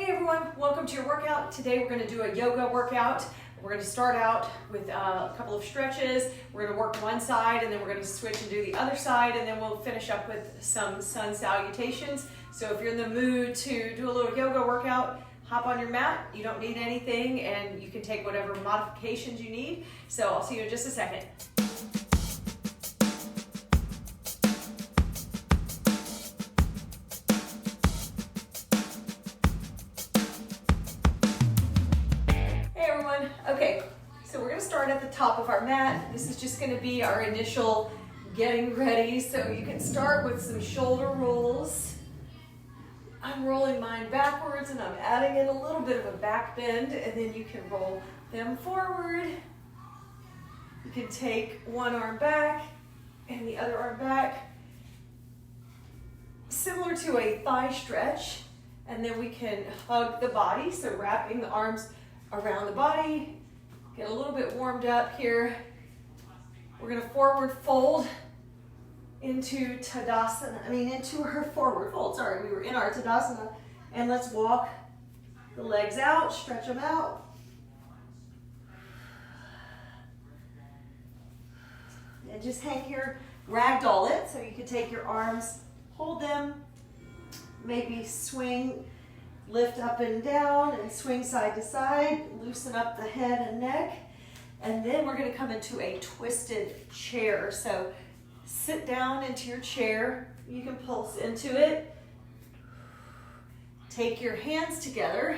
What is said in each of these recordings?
Hey everyone, welcome to your workout. Today we're going to do a yoga workout. We're going to start out with a couple of stretches. We're going to work one side and then we're going to switch and do the other side, and then we'll finish up with some sun salutations. So if you're in the mood to do a little yoga workout, hop on your mat. You don't need anything and you can take whatever modifications you need. So I'll see you in just a second. Okay, so we're going to start at the top of our mat. This is just going to be our initial getting ready. So you can start with some shoulder rolls. I'm rolling mine backwards and I'm adding in a little bit of a back bend, and then you can roll them forward. You can take one arm back and the other arm back, similar to a thigh stretch, and then we can hug the body, so wrapping the arms around the body. Get a little bit warmed up here. We're going to forward fold into Tadasana. Into her forward fold. Sorry, we were in our Tadasana. And let's walk the legs out, stretch them out. And just hang here, ragdoll it. So you can take your arms, hold them, maybe swing, lift up and down and swing side to side, loosen up the head and neck. And then we're going to come into a twisted chair. So sit down into your chair. You can pulse into it. Take your hands together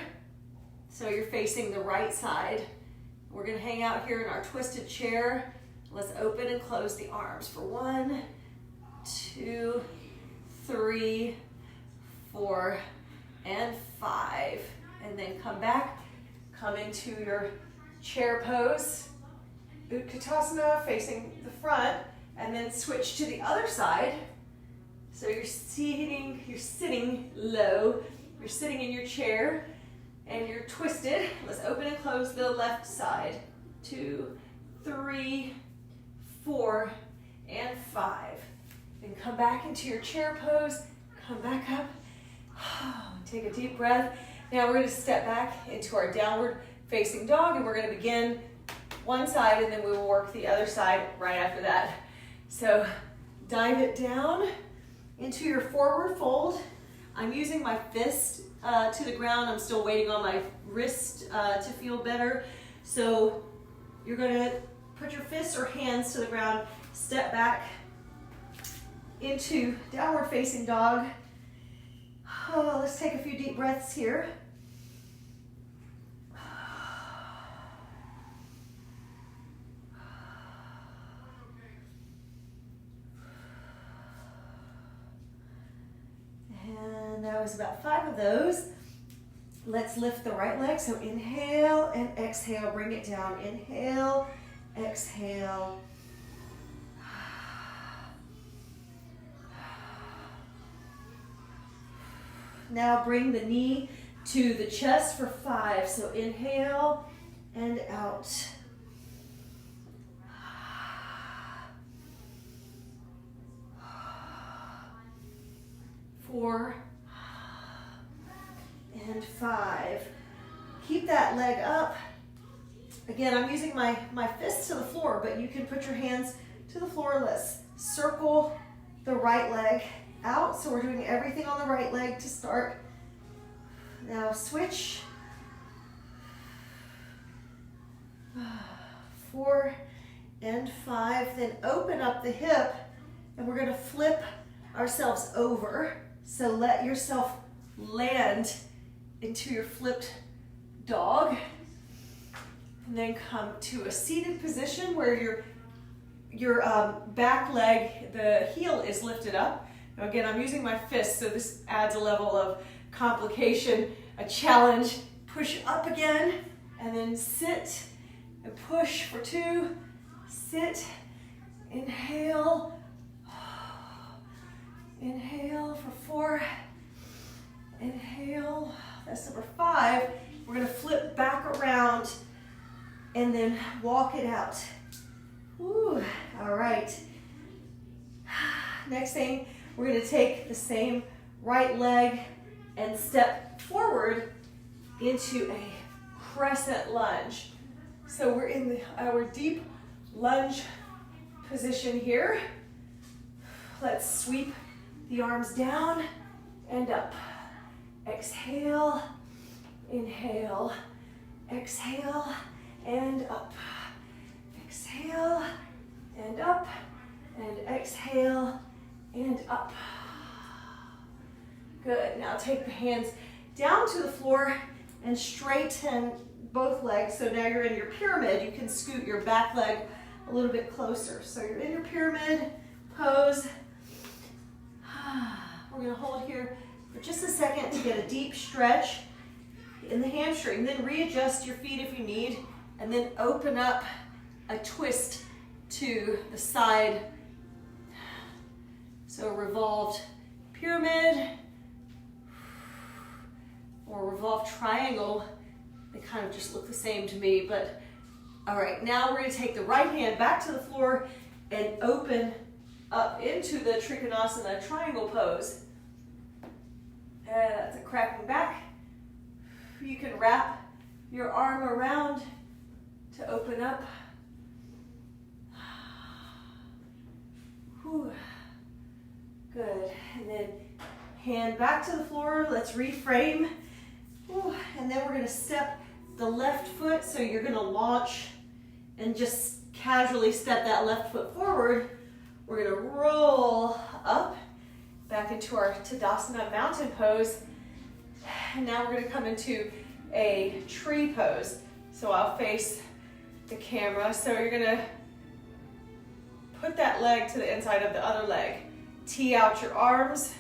so you're facing the right side. We're going to hang out here in our twisted chair. Let's open and close the arms for 1, 2, 3, 4, and 5, and then come back, come into your chair pose, Utkatasana, facing the front, and then switch to the other side. So you're sitting low, you're sitting in your chair, and you're twisted. Let's open and close the left side. 2, 3, 4, and 5. Then come back into your chair pose, come back up. Take a deep breath. Now we're going to step back into our downward facing dog, and we're going to begin one side and then we will work the other side right after that. So dive it down into your forward fold. I'm using my fist to the ground. I'm still waiting on my wrist to feel better. So you're going to put your fists or hands to the ground, step back into downward facing dog. Oh, let's take a few deep breaths here. And that was about 5 of those. Let's lift the right leg. So inhale and exhale, bring it down. Inhale, exhale. Now bring the knee to the chest for 5. So inhale and out. 4 and 5. Keep that leg up. Again, I'm using my fists to the floor, but you can put your hands to the floor. Let's circle the right leg out. So we're doing everything on the right leg to start. Now switch. 4 and 5. Then open up the hip, and we're going to flip ourselves over. So let yourself land into your flipped dog. And then come to a seated position where your back leg, the heel is lifted up. Now again, I'm using my fists, so this adds a level of complication, a challenge. Push up again, and then sit and push for 2. Sit, inhale, inhale for 4, inhale, that's number 5. We're going to flip back around and then walk it out. Woo. All right. Next thing, we're going to take the same right leg and step forward into a crescent lunge. So we're in our deep lunge position here. Let's sweep the arms down and up. Exhale, inhale, exhale, and up. Exhale, and up, and exhale, and up. Good. Now take the hands down to the floor and straighten both legs. So now you're in your pyramid. You can scoot your back leg a little bit closer. So you're in your pyramid pose. We're going to hold here for just a second to get a deep stretch in the hamstring. Then readjust your feet if you need, and then open up a twist to the side. So revolved pyramid or revolved triangle. They kind of just look the same to me, but all right, now we're going to take the right hand back to the floor and open up into the Trikonasana triangle pose. And that's a cracking back. You can wrap your arm around to open up. Whew. Good. And then hand back to the floor. Let's reframe. Whew. And then we're going to step the left foot. So you're going to launch and just casually step that left foot forward. We're going to roll up back into our Tadasana mountain pose. And now we're going to come into a tree pose. So I'll face the camera. So you're going to put that leg to the inside of the other leg. Tee out your arms.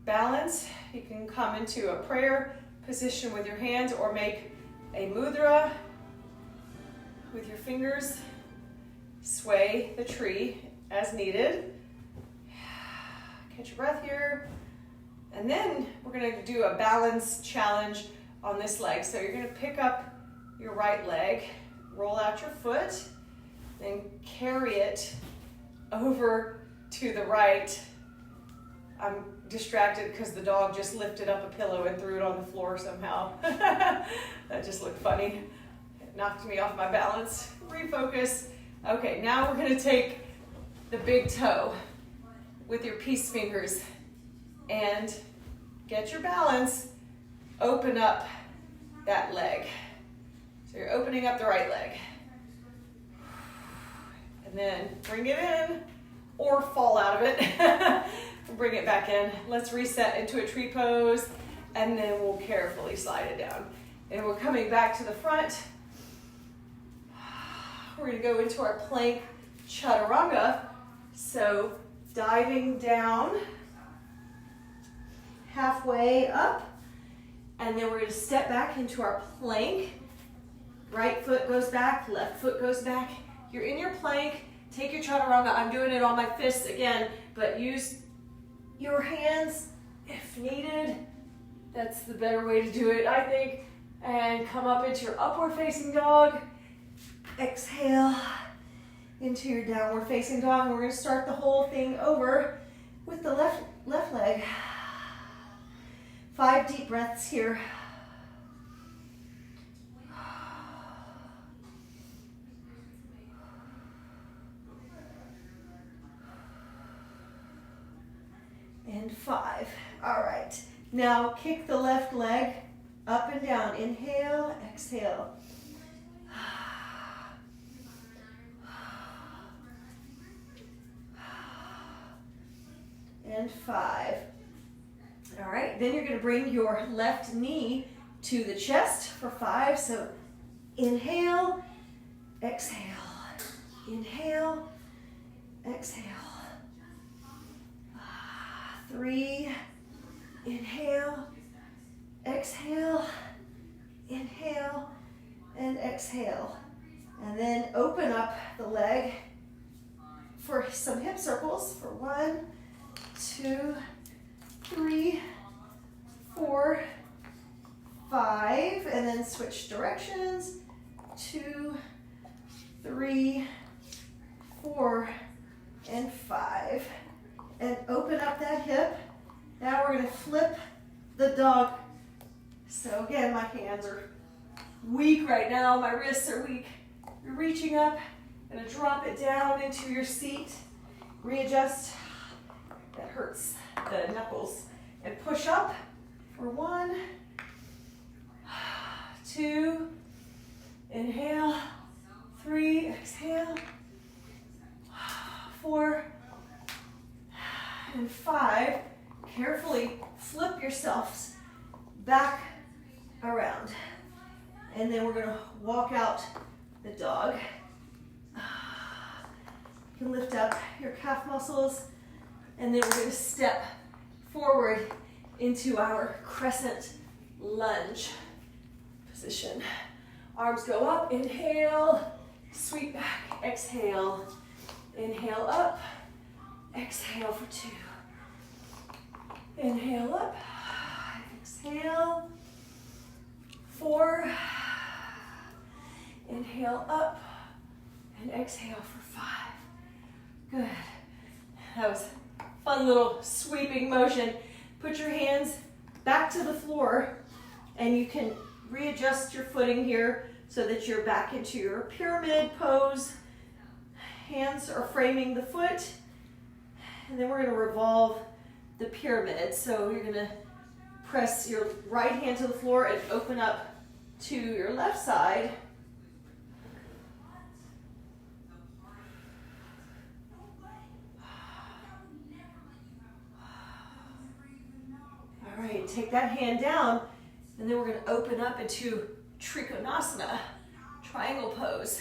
Balance. You can come into a prayer position with your hands or make a mudra with your fingers. Sway the tree as needed. Catch your breath here. And then we're going to do a balance challenge on this leg. So you're going to pick up your right leg, roll out your foot, then carry it over to the right. I'm distracted because the dog just lifted up a pillow and threw it on the floor somehow. That just looked funny. It knocked me off my balance. Refocus. Okay, now we're going to take the big toe with your peace fingers and get your balance. Open up that leg. So you're opening up the right leg. And then bring it in or fall out of it. Bring it back in. Let's reset into a tree pose, and then we'll carefully slide it down. And we're coming back to the front. We're going to go into our plank chaturanga. So diving down, halfway up, and then we're going to step back into our plank. Right foot goes back, left foot goes back. You're in your plank. Take your chaturanga. I'm doing it on my fists again, but use your hands if needed. That's the better way to do it, I think. And come up into your upward facing dog. Exhale into your downward facing dog. And we're going to start the whole thing over with the left leg. 5 deep breaths here. And 5. All right. Now kick the left leg up and down. Inhale, exhale. And 5. All right. Then you're going to bring your left knee to the chest for 5. So inhale, exhale. Inhale, exhale. 3, inhale, exhale, inhale, and exhale. And then open up the leg for some hip circles for 1, 2, 3, 4, 5, and then switch directions. 2, 3, 4, and 5. And open up that hip. Now we're going to flip the dog So again, my hands are weak right now. My wrists are weak. You're reaching up. Gonna drop it down into your seat. Readjust. That hurts the knuckles. And push up for 1, 2, inhale, 3, exhale, 4, and 5. Carefully flip yourselves back around. And then we're gonna walk out the dog. You can lift up your calf muscles, and then we're gonna step forward into our crescent lunge position. Arms go up, inhale, sweep back, exhale. Inhale up, exhale for 2. Inhale up, exhale, 4. Inhale up, and exhale for 5. Good. That was a fun little sweeping motion. Put your hands back to the floor, and you can readjust your footing here so that you're back into your pyramid pose. Hands are framing the foot, and then we're going to revolve the pyramid. So you're going to press your right hand to the floor and open up to your left side. All right, take that hand down, and then we're going to open up into Trikonasana, triangle pose.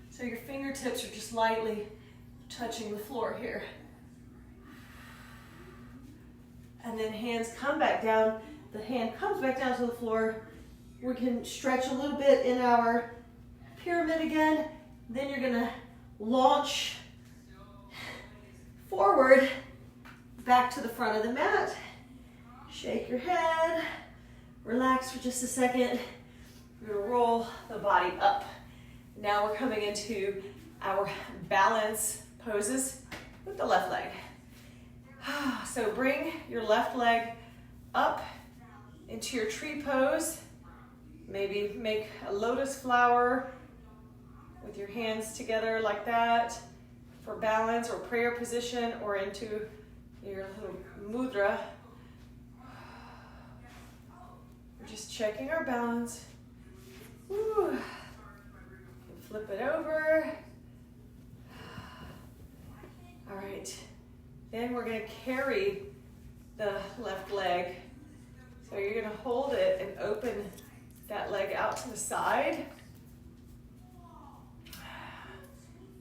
So your fingertips are just lightly touching the floor here. And then hands come back down. The hand comes back down to the floor. We can stretch a little bit in our pyramid again. Then you're gonna launch forward back to the front of the mat. Shake your head. Relax for just a second. We're gonna roll the body up. Now we're coming into our balance poses with the left leg. So bring your left leg up into your tree pose. Maybe make a lotus flower with your hands together like that for balance or prayer position, or into your little mudra. We're just checking our balance. Woo. Flip it over. All right. Then we're going to carry the left leg. So you're going to hold it and open that leg out to the side.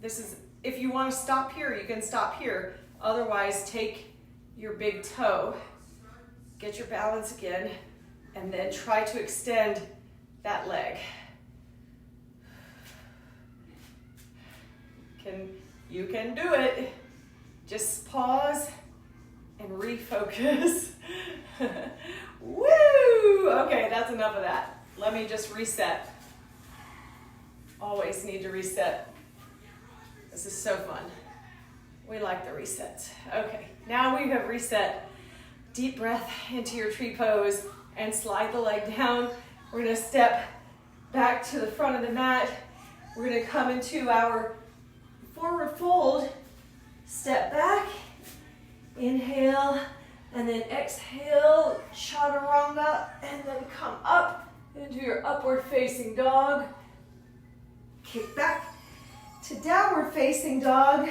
This is, if you want to stop here, you can stop here. Otherwise, take your big toe, get your balance again, and then try to extend that leg. You can do it. Just pause and refocus. Woo! Okay, that's enough of that. Let me just reset. Always need to reset. This is so fun. We like the resets. Okay, now we have reset. Deep breath into your tree pose and slide the leg down. We're gonna step back to the front of the mat. We're gonna come into our forward fold. Step back, inhale, and then exhale, chaturanga, and then come up into your upward facing dog. Kick back to downward facing dog.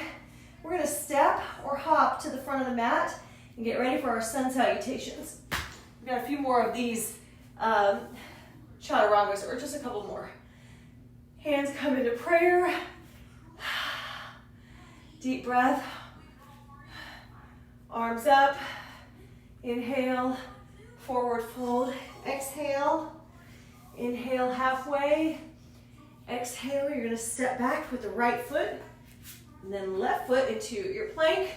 We're gonna step or hop to the front of the mat and get ready for our sun salutations. We've got a few more of these chaturangas, or just a couple more. Hands come into prayer. Deep breath. Arms up. Inhale, forward fold. Exhale. Inhale halfway. Exhale, you're going to step back with the right foot. And then left foot into your plank.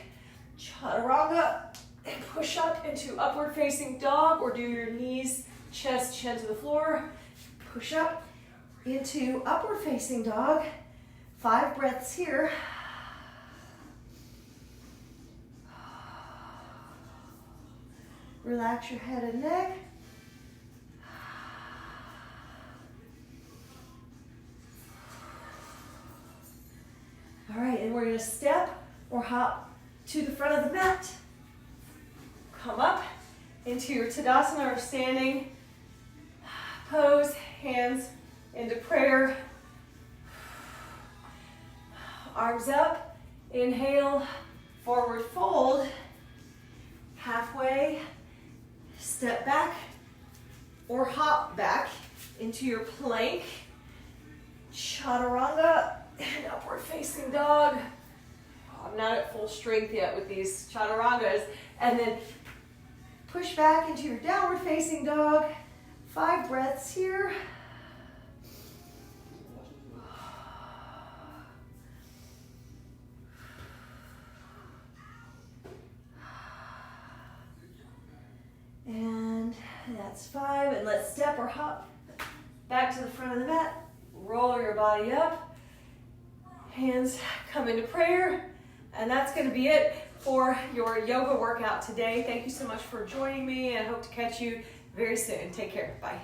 Chaturanga. And push up into upward facing dog, or do your knees, chest, chin to the floor. Push up into upward facing dog. 5 breaths here. Relax your head and neck. All right, and we're going to step or hop to the front of the mat. Come up into your Tadasana or standing pose, hands into prayer. Arms up, inhale, forward fold, halfway, step back or hop back into your plank, chaturanga, and upward facing dog. I'm not at full strength yet with these chaturangas. And then push back into your downward facing dog. 5 breaths here. And that's 5. And let's step or hop back to the front of the mat. Roll your body up. Hands come into prayer. And that's going to be it for your yoga workout today. Thank you so much for joining me. I hope to catch you very soon. Take care. Bye.